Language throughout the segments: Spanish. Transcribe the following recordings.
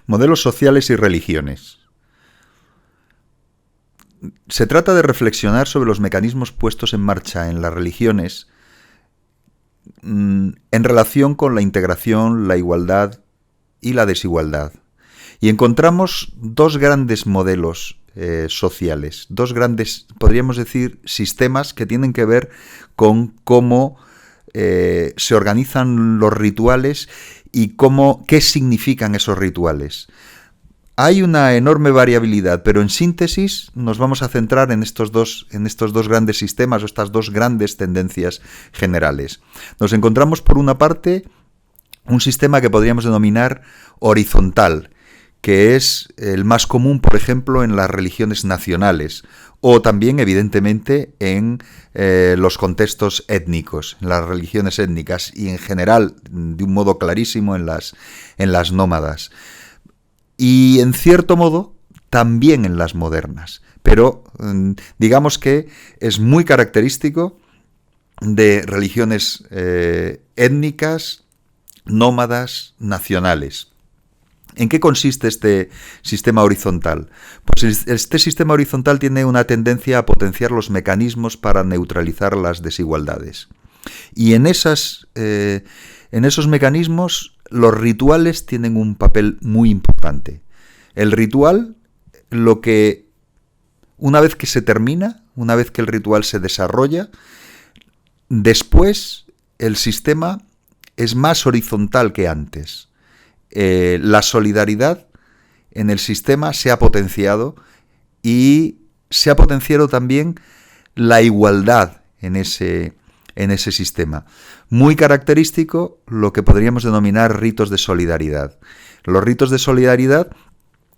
Modelos sociales y religiones. Se trata de reflexionar sobre los mecanismos puestos en marcha en las religiones en relación con la integración, la igualdad y la desigualdad. Y encontramos dos grandes modelos sociales, dos grandes, podríamos decir, sistemas que tienen que ver con cómo se organizan los rituales y qué significan esos rituales. Hay una enorme variabilidad, pero en síntesis nos vamos a centrar en estos dos grandes sistemas o estas dos grandes tendencias generales. Nos encontramos, por una parte, un sistema que podríamos denominar horizontal, que es el más común, por ejemplo, en las religiones nacionales o también, evidentemente, en los contextos étnicos, en las religiones étnicas y, en general, de un modo clarísimo, en las nómadas. Y, en cierto modo, también en las modernas. Pero digamos que es muy característico de religiones étnicas, nómadas, nacionales. ¿En qué consiste este sistema horizontal? Pues este sistema horizontal tiene una tendencia a potenciar los mecanismos para neutralizar las desigualdades. Y en esos mecanismos los rituales tienen un papel muy importante. El ritual, una vez que se termina, una vez que el ritual se desarrolla, después el sistema es más horizontal que antes. La solidaridad en el sistema se ha potenciado y se ha potenciado también la igualdad en ese sistema. Muy característico lo que podríamos denominar ritos de solidaridad. Los ritos de solidaridad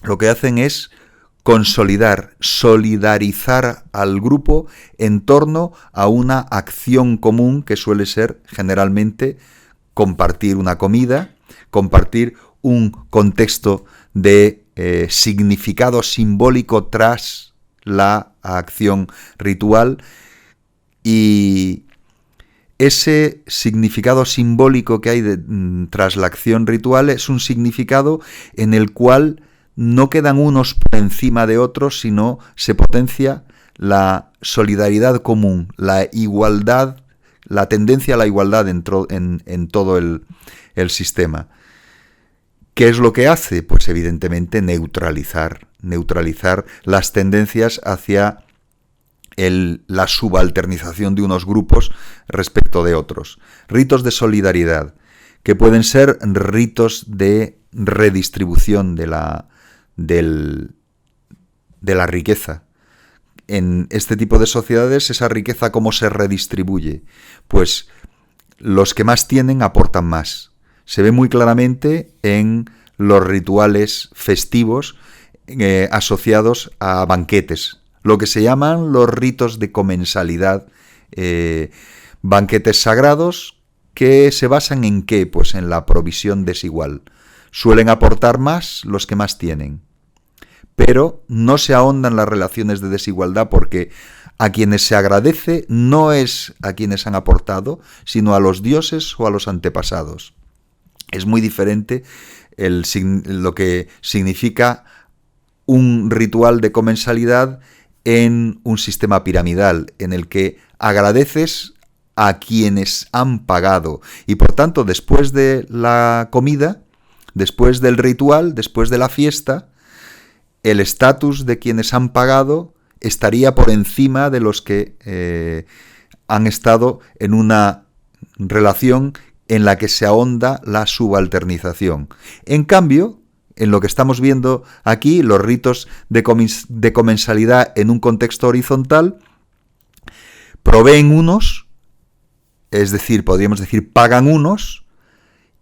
lo que hacen es solidarizar al grupo en torno a una acción común que suele ser generalmente compartir una comida, compartir un contexto de significado simbólico tras la acción ritual, y ese significado simbólico que hay tras la acción ritual es un significado en el cual no quedan unos por encima de otros, sino se potencia la solidaridad común, la igualdad, la tendencia a la igualdad en todo el sistema. ¿Qué es lo que hace? Pues evidentemente neutralizar las tendencias hacia la subalternización de unos grupos respecto de otros. Ritos de solidaridad, que pueden ser ritos de redistribución de la riqueza. En este tipo de sociedades, esa riqueza, ¿cómo se redistribuye? Pues los que más tienen aportan más. Se ve muy claramente en los rituales festivos asociados a banquetes, lo que se llaman los ritos de comensalidad, banquetes sagrados que se basan ¿en qué? Pues en la provisión desigual. Suelen aportar más los que más tienen, pero no se ahondan las relaciones de desigualdad, porque a quienes se agradece no es a quienes han aportado, sino a los dioses o a los antepasados. Es muy diferente lo que significa un ritual de comensalidad en un sistema piramidal, en el que agradeces a quienes han pagado. Y por tanto, después de la comida, después del ritual, después de la fiesta, el estatus de quienes han pagado estaría por encima de los que han estado en una relación en la que se ahonda la subalternización. En cambio, en lo que estamos viendo aquí, los ritos de comensalidad en un contexto horizontal proveen unos, es decir, podríamos decir, pagan unos,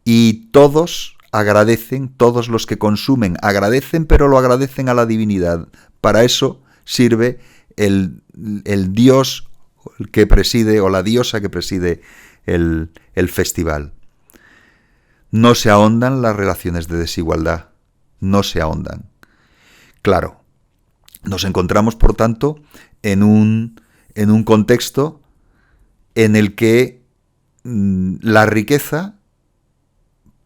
y todos agradecen, todos los que consumen agradecen, pero lo agradecen a la divinidad. Para eso sirve el dios que preside, o la diosa que preside el festival. No se ahondan las relaciones de desigualdad, no se ahondan. Claro, nos encontramos, por tanto, en un contexto en el que la riqueza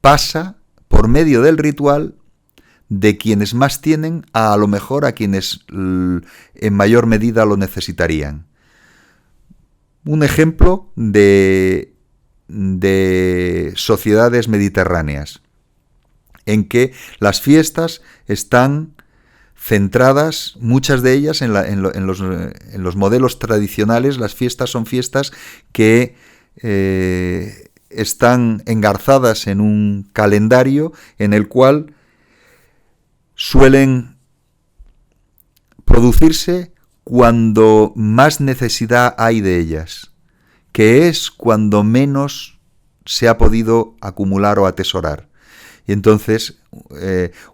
pasa, por medio del ritual, de quienes más tienen a lo mejor a quienes en mayor medida lo necesitarían. Un ejemplo de sociedades mediterráneas en que las fiestas están centradas, muchas de ellas en los modelos tradicionales. Las fiestas son fiestas que están engarzadas en un calendario en el cual suelen producirse cuando más necesidad hay de ellas, que es cuando menos se ha podido acumular o atesorar. Y entonces,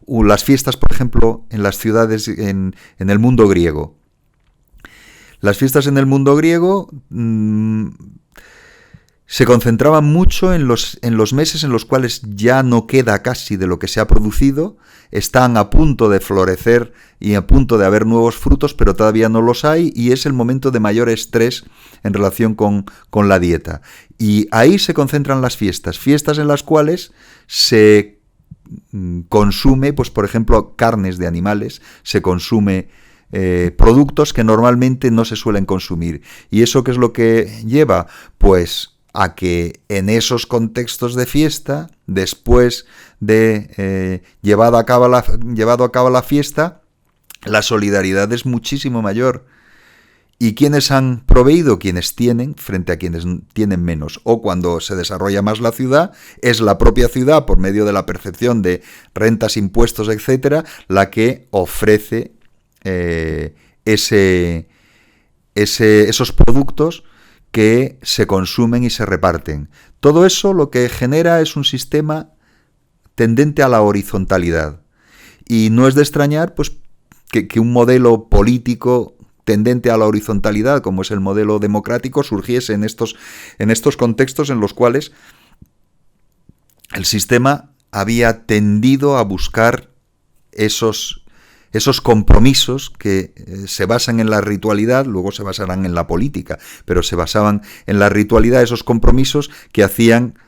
las fiestas, por ejemplo, en las ciudades, en el mundo griego. Las fiestas en el mundo griego se concentraban mucho en los meses en los cuales ya no queda casi de lo que se ha producido, están a punto de florecer y a punto de haber nuevos frutos, pero todavía no los hay, y es el momento de mayor estrés en relación con la dieta. Y ahí se concentran las fiestas en las cuales se consume, pues por ejemplo, carnes de animales, se consume productos que normalmente no se suelen consumir. ¿Y eso qué es lo que lleva? Pues a que en esos contextos de fiesta, después de llevado a cabo la fiesta, la solidaridad es muchísimo mayor. ¿Y quiénes han proveído? Quienes tienen frente a quienes tienen menos. O cuando se desarrolla más la ciudad, es la propia ciudad, por medio de la percepción de rentas, impuestos, etcétera, la que ofrece esos productos que se consumen y se reparten. Todo eso lo que genera es un sistema tendente a la horizontalidad. Y no es de extrañar pues, que un modelo político tendente a la horizontalidad, como es el modelo democrático, surgiese en estos contextos en los cuales el sistema había tendido a buscar esos compromisos que se basan en la ritualidad, luego se basarán en la política, pero se basaban en la ritualidad, esos compromisos que hacían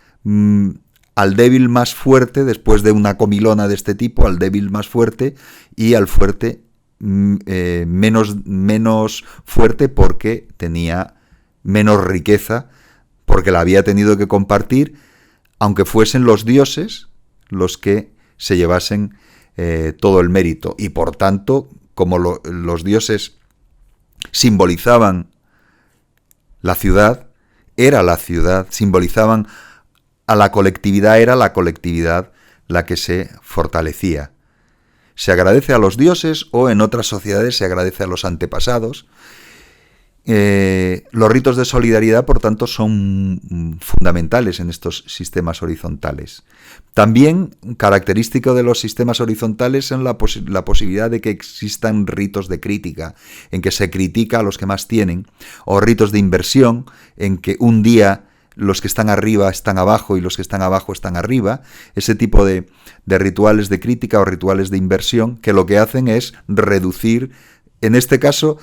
al débil más fuerte, después de una comilona de este tipo, al débil más fuerte, y al fuerte menos fuerte porque tenía menos riqueza, porque la había tenido que compartir, aunque fuesen los dioses los que se llevasen todo el mérito. Y por tanto, como los dioses simbolizaban la ciudad, era la ciudad, simbolizaban a la colectividad, era la colectividad la que se fortalecía. Se agradece a los dioses, o en otras sociedades se agradece a los antepasados. Los ritos de solidaridad, por tanto, son fundamentales en estos sistemas horizontales. También característico de los sistemas horizontales es la posibilidad de que existan ritos de crítica, en que se critica a los que más tienen, o ritos de inversión, en que un día los que están arriba están abajo y los que están abajo están arriba. Ese tipo de rituales de crítica o rituales de inversión, que lo que hacen es reducir, en este caso,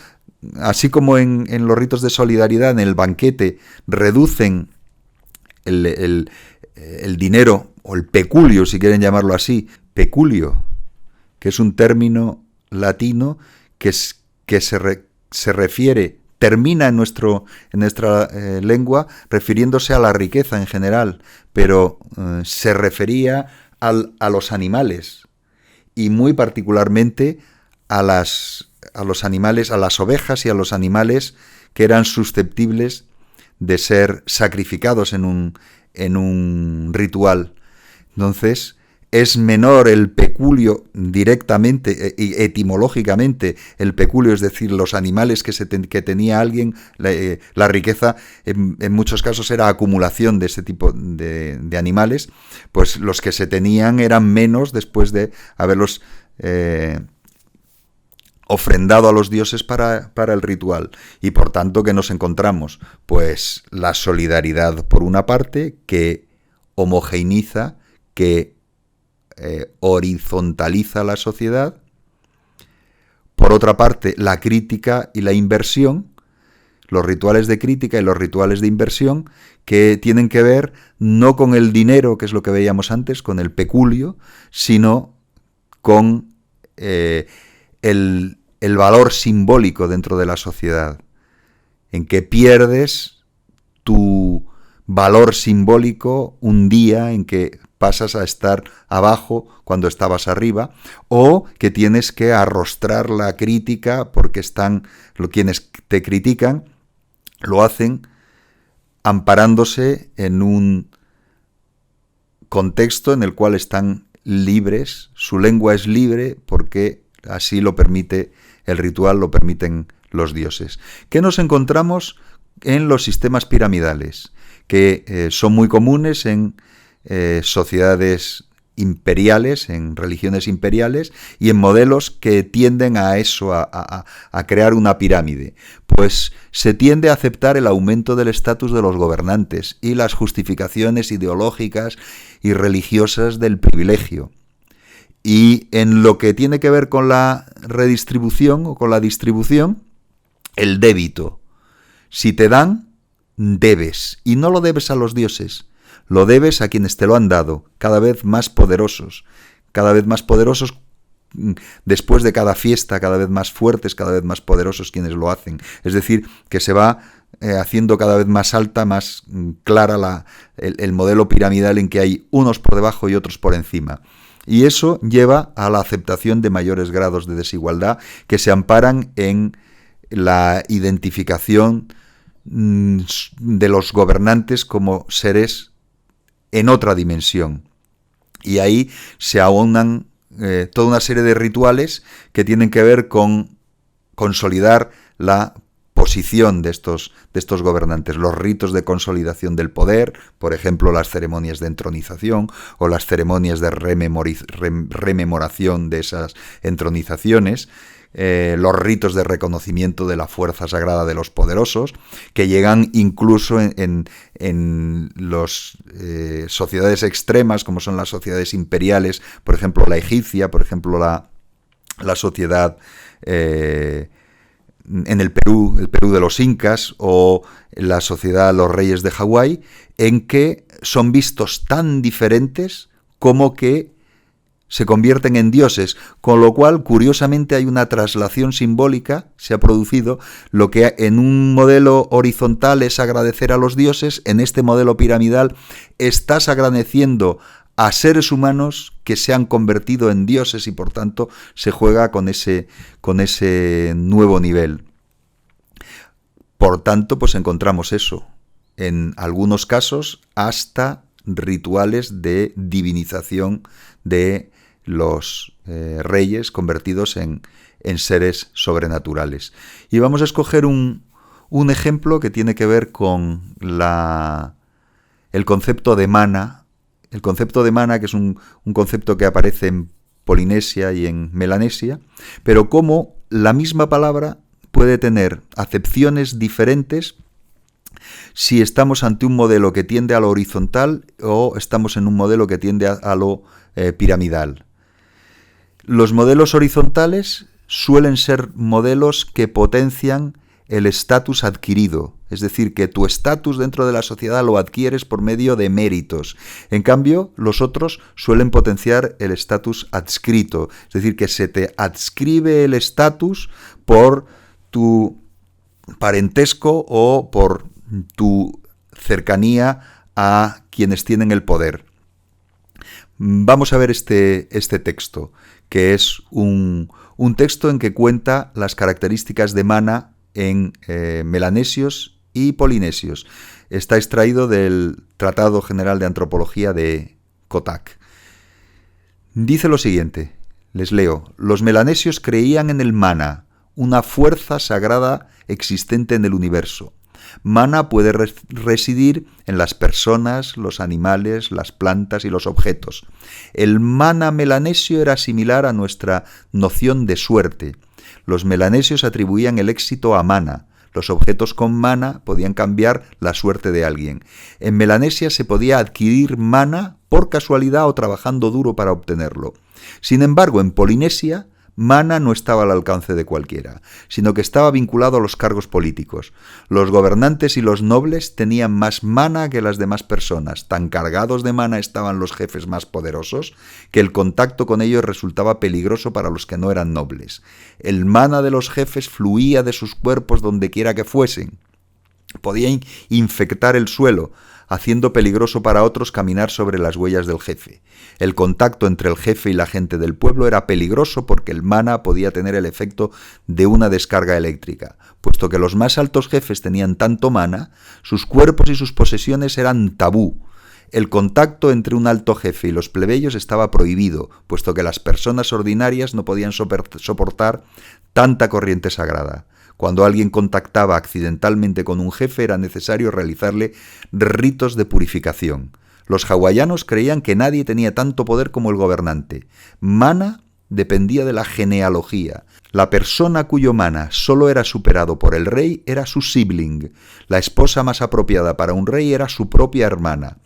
así como en los ritos de solidaridad, en el banquete, reducen el dinero, o el peculio, si quieren llamarlo así, peculio, que es un término latino que se refiere, termina en nuestra lengua refiriéndose a la riqueza en general, pero se refería a los animales, y muy particularmente a los animales, a las ovejas y a los animales que eran susceptibles de ser sacrificados en un ritual. Entonces, es menor el peculio directamente y etimológicamente, el peculio, es decir, los animales que tenía alguien, la riqueza en muchos casos era acumulación de ese tipo de animales, pues los que se tenían eran menos después de haberlos ofrendado a los dioses para el ritual. Y por tanto, ¿qué nos encontramos? Pues la solidaridad, por una parte, que homogeneiza, que horizontaliza la sociedad. Por otra parte, la crítica y la inversión, los rituales de crítica y los rituales de inversión, que tienen que ver no con el dinero, que es lo que veíamos antes, con el peculio, sino con el valor simbólico dentro de la sociedad, en que pierdes tu valor simbólico un día en que pasas a estar abajo cuando estabas arriba, o que tienes que arrostrar la crítica porque quienes te critican lo hacen amparándose en un contexto en el cual están libres, su lengua es libre porque así lo permite el ritual, lo permiten los dioses. ¿Qué nos encontramos en los sistemas piramidales? Que son muy comunes en sociedades imperiales, en religiones imperiales y en modelos que tienden a eso, a crear una pirámide. Pues se tiende a aceptar el aumento del estatus de los gobernantes y las justificaciones ideológicas y religiosas del privilegio. Y en lo que tiene que ver con la redistribución o con la distribución, el débito. Si te dan, debes, y no lo debes a los dioses, lo debes a quienes te lo han dado, cada vez más poderosos después de cada fiesta, cada vez más fuertes, cada vez más poderosos quienes lo hacen. Es decir, que se va haciendo cada vez más alta, más clara el modelo piramidal en que hay unos por debajo y otros por encima. Y eso lleva a la aceptación de mayores grados de desigualdad que se amparan en la identificación de los gobernantes como seres en otra dimensión. Y ahí se aunan toda una serie de rituales que tienen que ver con consolidar la posición de estos gobernantes, los ritos de consolidación del poder, por ejemplo, las ceremonias de entronización o las ceremonias de rememoración de esas entronizaciones, los ritos de reconocimiento de la fuerza sagrada de los poderosos, que llegan incluso en las sociedades extremas, como son las sociedades imperiales, por ejemplo la egipcia, por ejemplo la sociedad en el Perú de los incas, o la sociedad de los reyes de Hawái, en que son vistos tan diferentes como que se convierten en dioses, con lo cual, curiosamente, hay una traslación simbólica, se ha producido. Lo que en un modelo horizontal es agradecer a los dioses, en este modelo piramidal estás agradeciendo a seres humanos que se han convertido en dioses y por tanto se juega con ese nuevo nivel. Por tanto, pues encontramos eso, en algunos casos hasta rituales de divinización de los reyes convertidos en seres sobrenaturales. Y vamos a escoger un ejemplo que tiene que ver con el concepto de mana. El concepto de mana, que es un concepto que aparece en Polinesia y en Melanesia, pero cómo la misma palabra puede tener acepciones diferentes si estamos ante un modelo que tiende a lo horizontal o estamos en un modelo que tiende a lo piramidal. Los modelos horizontales suelen ser modelos que potencian el estatus adquirido, es decir, que tu estatus dentro de la sociedad lo adquieres por medio de méritos. En cambio, los otros suelen potenciar el estatus adscrito, es decir, que se te adscribe el estatus por tu parentesco o por tu cercanía a quienes tienen el poder. Vamos a ver este texto, que es un texto en que cuenta las características de mana en melanesios y polinesios. Está extraído del Tratado General de Antropología de Kotak. Dice lo siguiente, les leo: los melanesios creían en el mana, una fuerza sagrada existente en el universo. Mana puede residir en las personas, los animales, las plantas y los objetos. El mana melanesio era similar a nuestra noción de suerte. Los melanesios atribuían el éxito a mana. Los objetos con mana podían cambiar la suerte de alguien. En Melanesia se podía adquirir mana por casualidad o trabajando duro para obtenerlo. Sin embargo, en Polinesia, Mana no estaba al alcance de cualquiera, sino que estaba vinculado a los cargos políticos. Los gobernantes y los nobles tenían más mana que las demás personas. Tan cargados de mana estaban los jefes más poderosos que el contacto con ellos resultaba peligroso para los que no eran nobles. El mana de los jefes fluía de sus cuerpos donde quiera que fuesen. Podían infectar el suelo, haciendo peligroso para otros caminar sobre las huellas del jefe. El contacto entre el jefe y la gente del pueblo era peligroso porque el mana podía tener el efecto de una descarga eléctrica. Puesto que los más altos jefes tenían tanto mana, sus cuerpos y sus posesiones eran tabú. El contacto entre un alto jefe y los plebeyos estaba prohibido, puesto que las personas ordinarias no podían soportar tanta corriente sagrada. Cuando alguien contactaba accidentalmente con un jefe era necesario realizarle ritos de purificación. Los hawaianos creían que nadie tenía tanto poder como el gobernante. Mana dependía de la genealogía. La persona cuyo mana solo era superado por el rey era su sibling. La esposa más apropiada para un rey era su propia hermana.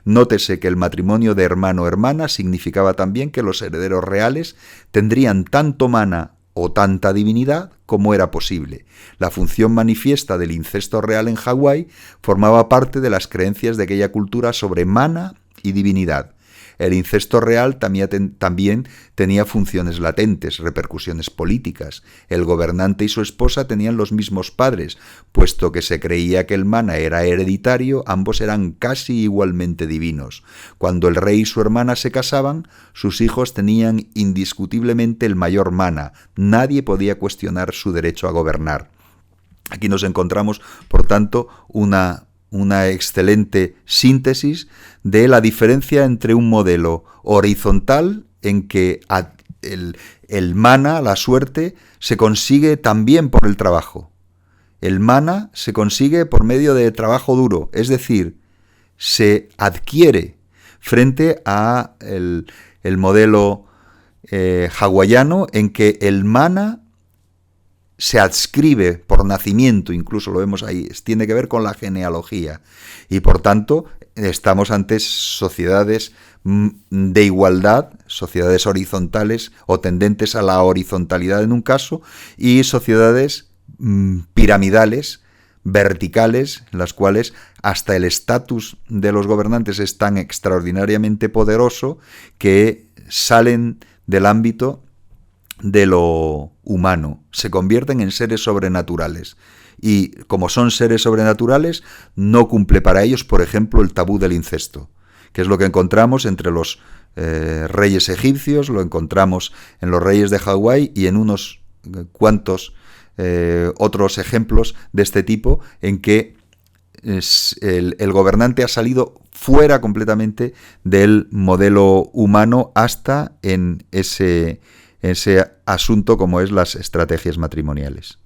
Nótese que el matrimonio de hermano-hermana significaba también que los herederos reales tendrían tanto mana o tanta divinidad como era posible. La función manifiesta del incesto real en Hawái formaba parte de las creencias de aquella cultura sobre mana y divinidad. El incesto real también tenía funciones latentes, repercusiones políticas. El gobernante y su esposa tenían los mismos padres, puesto que se creía que el mana era hereditario, ambos eran casi igualmente divinos. Cuando el rey y su hermana se casaban, sus hijos tenían indiscutiblemente el mayor mana. Nadie podía cuestionar su derecho a gobernar. Aquí nos encontramos, por tanto, una excelente síntesis de la diferencia entre un modelo horizontal en que el mana, la suerte, se consigue también por el trabajo. El mana se consigue por medio de trabajo duro, es decir, se adquiere frente a el modelo hawaiano en que el mana se adscribe por nacimiento, incluso lo vemos ahí, tiene que ver con la genealogía. Y por tanto, estamos ante sociedades de igualdad, sociedades horizontales o tendentes a la horizontalidad en un caso, y sociedades piramidales, verticales, en las cuales hasta el estatus de los gobernantes es tan extraordinariamente poderoso que salen del ámbito de lo humano, se convierten en seres sobrenaturales. Y como son seres sobrenaturales, no cumple para ellos, por ejemplo, el tabú del incesto, que es lo que encontramos entre los reyes egipcios, lo encontramos en los reyes de Hawái y en unos cuantos otros ejemplos de este tipo, en que el gobernante ha salido fuera completamente del modelo humano hasta en ese asunto como es las estrategias matrimoniales.